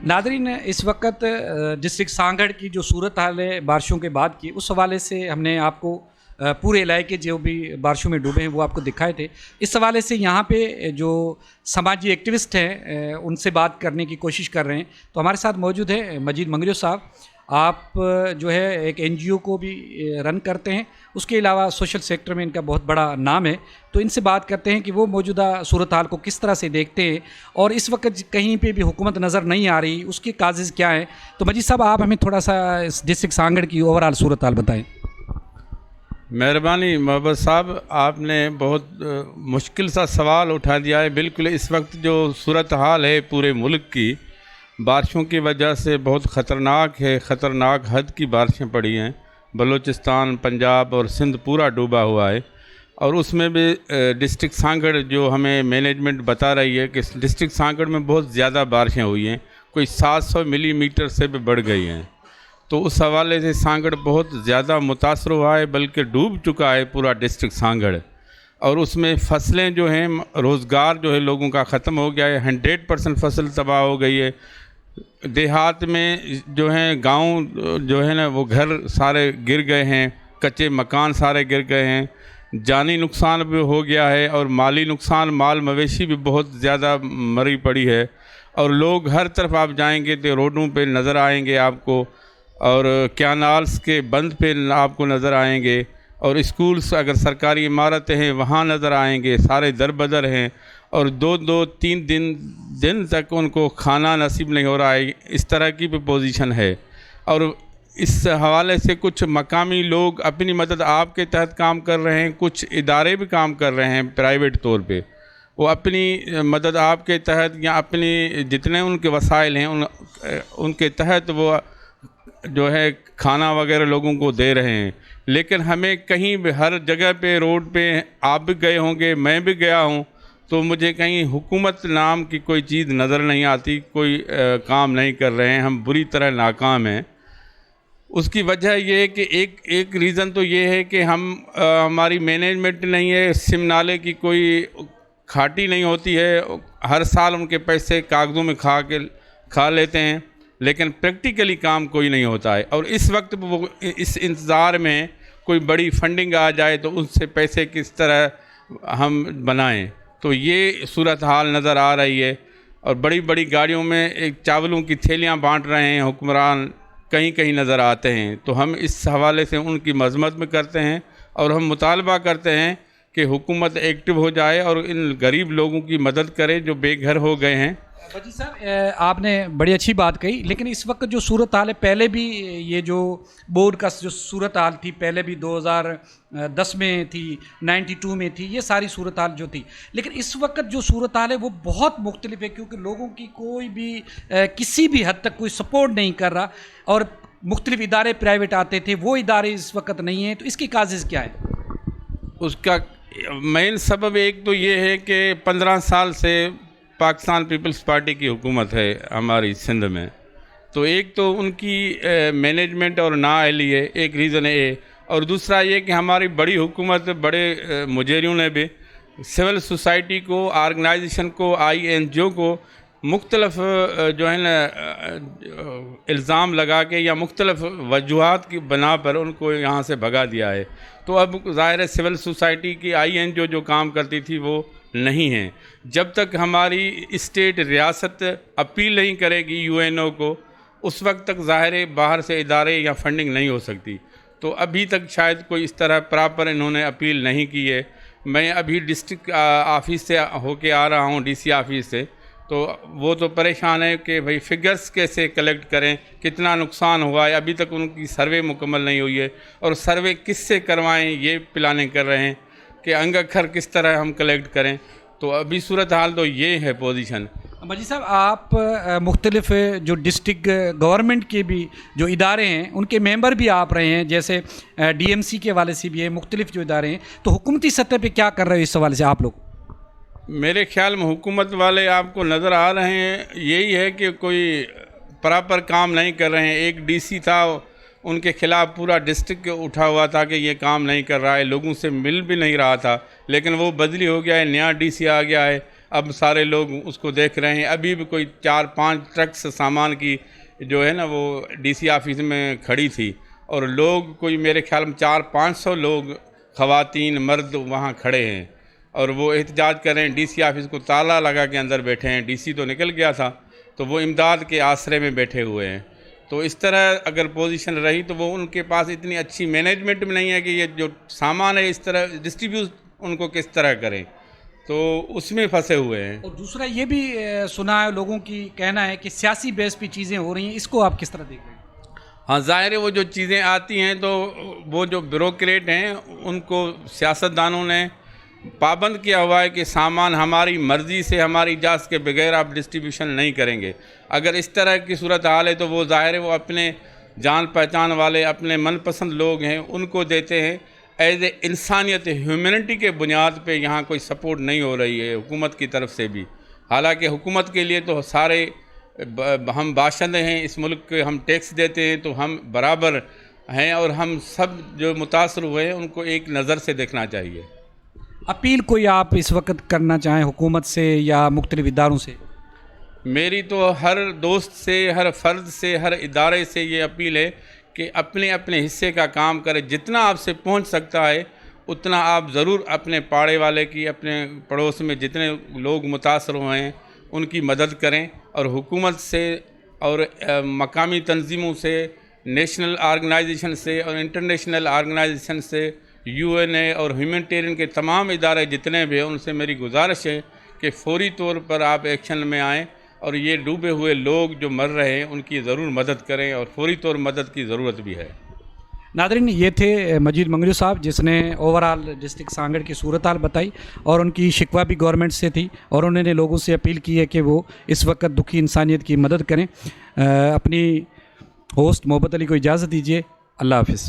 Nadreen, इस वक्त district Sanghar की जो सूरत हाल है बारिशों के बाद की, उस हवाले से हमने आपको पूरे इलाके जो भी बारिशों में डूबे हैं वो आपको दिखाए थे। इस हवाले से यहाँ पे जो समाजी एक्टिविस्ट हैं उनसे बात करने की कोशिश कर रहे हैं। तो हमारे साथ मौजूद है मजीद मंगरियो साहब। आप जो है एक एनजीओ को भी रन करते हैं, उसके अलावा सोशल सेक्टर में इनका बहुत बड़ा नाम है। तो इनसे बात करते हैं कि वो मौजूदा सूरत हाल को किस तरह से देखते हैं और इस वक्त कहीं पे भी हुकूमत नज़र नहीं आ रही, उसके काजेज़ क्या हैं। तो मजीद साहब, आप हमें थोड़ा सा इस डिस्ट्रिक्ट सांगड़ की ओवरऑल सूरत हाल बताएँ। मेहरबानी मोहब्बत साहब, आपने बहुत मुश्किल सा सवाल उठा दिया है। बिल्कुल इस वक्त जो सूरत हाल है पूरे मुल्क की, बारिशों की वजह से बहुत ख़तरनाक है। ख़तरनाक हद की बारिशें पड़ी हैं। बलूचिस्तान, पंजाब और सिंध पूरा डूबा हुआ है। और उसमें भी डिस्ट्रिक्ट सांगड़ जो हमें मैनेजमेंट बता रही है कि डिस्ट्रिक्ट सांगड़ में बहुत ज़्यादा बारिशें हुई हैं, कोई 700 मिलीमीटर से भी बढ़ गई हैं। तो उस हवाले से सांगड़ बहुत ज़्यादा मुतासर हुआ है, बल्कि डूब चुका है पूरा डिस्ट्रिक्ट सांगड़। और उसमें फसलें जो हैं, रोज़गार जो है लोगों का ख़त्म हो गया है। 100% फसल तबाह हो गई है। देहात में जो हैं, गांव जो है ना, वो घर सारे गिर गए हैं, कच्चे मकान सारे गिर गए हैं। जानी नुकसान भी हो गया है और माली नुकसान, माल मवेशी भी बहुत ज़्यादा मरी पड़ी है। और लोग हर तरफ आप जाएंगे तो रोडों पे नज़र आएंगे आपको, और कैनाल्स के बंद पे आपको नज़र आएंगे, और स्कूल्स अगर सरकारी इमारतें हैं वहाँ नज़र आएंगे, सारे दर बदर हैं। और दो तीन दिन तक उनको खाना नसीब नहीं हो रहा है। इस तरह की भी पोजीशन है। और इस हवाले से कुछ मकामी लोग अपनी मदद आपके तहत काम कर रहे हैं, कुछ इदारे भी काम कर रहे हैं प्राइवेट तौर पे। वो अपनी मदद आपके तहत या अपनी जितने उनके वसाइल हैं उनके तहत वो जो है खाना वगैरह लोगों को दे रहे हैं। लेकिन हमें कहीं भी, हर जगह पे, रोड पे, आप भी गए होंगे, मैं भी गया हूँ, तो मुझे कहीं हुकूमत नाम की कोई चीज़ नज़र नहीं आती। कोई काम नहीं कर रहे हैं। हम बुरी तरह नाकाम हैं। उसकी वजह ये है कि एक रीज़न तो ये है कि हमारी मैनेजमेंट नहीं है। सिम नाले की कोई खाटी नहीं होती है। हर साल उनके पैसे कागज़ों में खा लेते हैं, लेकिन प्रैक्टिकली काम कोई नहीं होता है। और इस वक्त वो इस इंतज़ार में कोई बड़ी फंडिंग आ जाए तो उससे पैसे किस तरह हम बनाएं। तो ये सूरत हाल नज़र आ रही है। और बड़ी बड़ी गाड़ियों में एक चावलों की थैलियां बांट रहे हैं हुक्मरान, कहीं कहीं नज़र आते हैं। तो हम इस हवाले से उनकी मजम्मत में करते हैं और हम मुतालबा करते हैं कि हुकूमत एक्टिव हो जाए और इन गरीब लोगों की मदद करे जो बेघर हो गए हैं। वजी साहब, आपने बड़ी अच्छी बात कही, लेकिन इस वक्त जो सूरत हाल है, पहले भी ये जो बोर्ड का जो सूरत हाल थी, पहले भी 2010 में थी, 92 में थी, ये सारी सूरत हाल जो थी। लेकिन इस वक्त जो सूरत हाल है वो बहुत मुख्तलिफ है, क्योंकि लोगों की कोई भी किसी भी हद तक कोई सपोर्ट नहीं कर रहा। और मुख्तलिफ इदारे प्राइवेट आते थे, वो इदारे इस वक्त नहीं हैं। तो इसकी काजेज़ क्या है? उसका मेन सबब एक तो ये है कि 15 साल से पाकिस्तान पीपल्स पार्टी की हुकूमत है हमारी सिंध में। तो एक तो उनकी मैनेजमेंट और नाअहली है, एक रीज़न है ये। और दूसरा ये कि हमारी बड़ी हुकूमत, बड़े मुजरियों ने भी सिविल सोसाइटी को, ऑर्गेनाइजेशन को, INGO को मुख्तलफ जो है ना इल्ज़ाम लगा के या मुख्तलफ वजूहात की बना पर उनको यहाँ से भगा दिया है। तो अब ज़ाहिर है सिविल सोसाइटी की INGO जो काम करती थी वो नहीं है। जब तक हमारी स्टेट रियासत अपील नहीं करेगी UNO को, उस वक्त तक ज़ाहिर बाहर से इदारे या फंडिंग नहीं हो सकती। तो अभी तक शायद कोई इस तरह प्रॉपर इन्होंने अपील नहीं की है। मैं अभी डिस्ट्रिक्ट ऑफिस से होके आ रहा हूँ, DC ऑफिस से। तो वो तो परेशान है कि भाई फिगर्स कैसे कलेक्ट करें, कितना नुकसान हुआ है। अभी तक उनकी सर्वे मुकम्मल नहीं हुई है, और सर्वे किससे करवाएं ये प्लानिंग कर रहे हैं कि अंग-अखर किस तरह हम कलेक्ट करें। तो अभी सूरत हाल तो ये है पोजीशन। मजीद साहब, आप मुख्तलिफ जो डिस्ट्रिक्ट गवर्नमेंट के भी जो इदारे हैं उनके मेंबर भी आप रहे हैं, जैसे DMC के हवाले से भी है, मुख्तलिफ जो इदारे हैं। तो हुकूमती सतह पे क्या कर रहे हो इस हवाले से आप लोग? मेरे ख्याल में हुकूमत वाले आपको नज़र आ रहे हैं, यही है कि कोई प्रॉपर काम नहीं कर रहे हैं। एक DC था, उनके ख़िलाफ़ पूरा डिस्ट्रिक्ट उठा हुआ था कि ये काम नहीं कर रहा है, लोगों से मिल भी नहीं रहा था। लेकिन वो बदली हो गया है, नया DC आ गया है। اب سارے لوگ اس کو دیکھ رہے ہیں. ابھی بھی کوئی 4-5 ٹرکس سامان کی جو ہے نا وہ ڈی سی آفس میں کھڑی تھی, اور لوگ کوئی میرے خیال میں 400-500 لوگ خواتین مرد وہاں کھڑے ہیں, اور وہ احتجاج کر رہے ہیں. ڈی سی آفس کو تالا لگا کے اندر بیٹھے ہیں. ڈی سی تو نکل گیا تھا, تو وہ امداد کے آسرے میں بیٹھے ہوئے ہیں. تو اس طرح اگر پوزیشن رہی تو وہ ان کے پاس اتنی اچھی مینجمنٹ بھی نہیں ہے کہ یہ جو سامان ہے اس طرح ڈسٹریبیوٹ ان کو کس طرح کریں, تو اس میں پھنسے ہوئے ہیں. اور دوسرا یہ بھی سنا ہے, لوگوں کی کہنا ہے کہ سیاسی بیس پہ چیزیں ہو رہی ہیں, اس کو آپ کس طرح دیکھ رہے ہیں؟ ہاں ظاہر ہے وہ جو چیزیں آتی ہیں تو وہ جو بیوروکریٹ ہیں ان کو سیاستدانوں نے پابند کیا ہوا ہے کہ سامان ہماری مرضی سے ہماری اجازت کے بغیر آپ ڈسٹریبیوشن نہیں کریں گے. اگر اس طرح کی صورتحال ہے تو وہ ظاہر ہے وہ اپنے جان پہچان والے اپنے من پسند لوگ ہیں ان کو دیتے ہیں. ایز اے انسانیت ہیومینٹی کے بنیاد پہ یہاں کوئی سپورٹ نہیں ہو رہی ہے حکومت کی طرف سے بھی. حالانکہ حکومت کے لیے تو سارے ہم باشندے ہیں اس ملک کے, ہم ٹیکس دیتے ہیں تو ہم برابر ہیں, اور ہم سب جو متاثر ہوئے ہیں ان کو ایک نظر سے دیکھنا چاہیے. اپیل کوئی آپ اس وقت کرنا چاہیں حکومت سے یا مختلف اداروں سے؟ میری تو ہر دوست سے, ہر فرد سے, ہر ادارے سے یہ اپیل ہے کہ اپنے اپنے حصے کا کام کرے. جتنا آپ سے پہنچ سکتا ہے اتنا آپ ضرور اپنے پاڑے والے کی, اپنے پڑوس میں جتنے لوگ متاثر ہوئے ہیں ان کی مدد کریں. اور حکومت سے اور مقامی تنظیموں سے, نیشنل آرگنائزیشن سے اور انٹرنیشنل آرگنائزیشن سے, یو این اے اور ہیومینٹیرین کے تمام ادارے جتنے بھی ہیں ان سے میری گزارش ہے کہ فوری طور پر آپ ایکشن میں آئیں اور یہ ڈوبے ہوئے لوگ جو مر رہے ہیں ان کی ضرور مدد کریں, اور فوری طور مدد کی ضرورت بھی ہے. ناظرین, یہ تھے مجید منگلو صاحب جس نے اوورال ڈسٹرکٹ سانگڑ کی صورتحال بتائی, اور ان کی شکوہ بھی گورنمنٹ سے تھی, اور انہوں نے لوگوں سے اپیل کی ہے کہ وہ اس وقت دکھی انسانیت کی مدد کریں. اپنی ہوسٹ محبت علی کو اجازت دیجیے. اللہ حافظ.